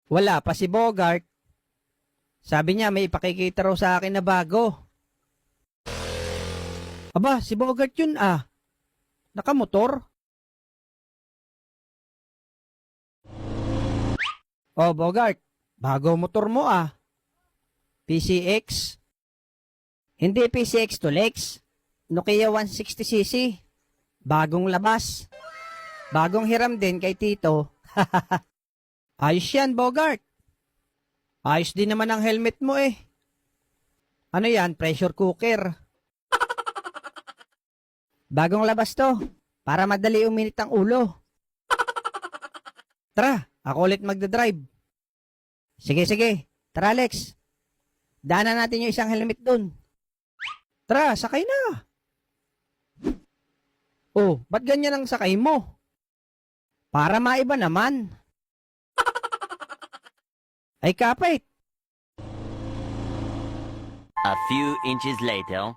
Wala pa si Bogart. Sabi niya may ipakikita raw sa akin na bago. Aba, si Bogart yun ah. Nakamotor. Oh, Bogart, bago motor mo ah. PCX? Hindi PCX to Lex. Nokia 160cc. Bagong labas. Bagong hiram din kay Tito. Ayos yan, Bogart. Ayos din naman ang helmet mo eh. Ano yan, pressure cooker? Bagong labas to. Para madali uminit ang ulo. Tara, ako ulit magdadrive. Sige. Tara, Alex. Daanan natin yung isang helmet dun. Tara, sakay na. Oh, ba't ganyan ang sakay mo? Para maiba naman. Ay, kapit. A few inches later.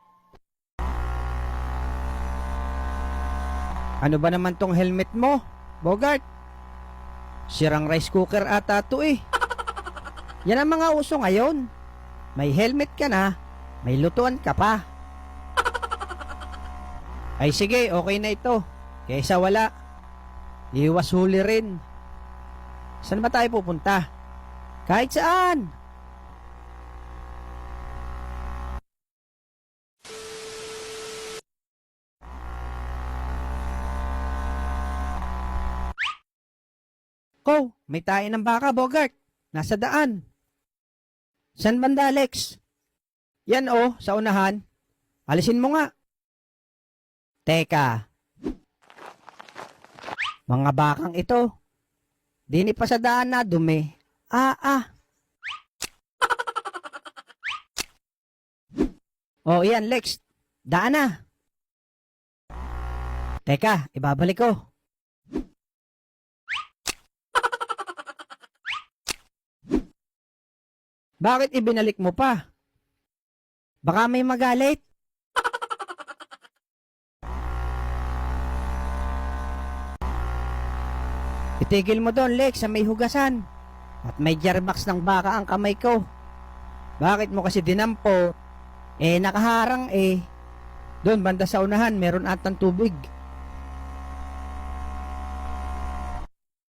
Ano ba naman tong helmet mo, Bogart? Sirang rice cooker ata to eh. Yan ang mga uso ngayon. May helmet ka na, may lutuan ka pa. Ay sige, okay na ito. Kaysa wala. Iwas huli rin. Saan ba tayo pupunta? Kahit saan. Ko, may tayo ng baka, Bogart. Nasa daan. San banda, Alex? Yan oh, sa unahan. Alisin mo nga. Teka. Mga bakang ito. Dini pa sa daan na dumi. Oh, yan, Lex. Daan na. Teka, ibabalik ko. Bakit ibinalik mo pa? Baka may magalit. Itigil mo doon, Lex, sa may hugasan. At may jarbox ng baka ang kamay ko. Bakit mo kasi dinampo? Nakaharang eh. Doon, banda sa unahan, meron atang tubig.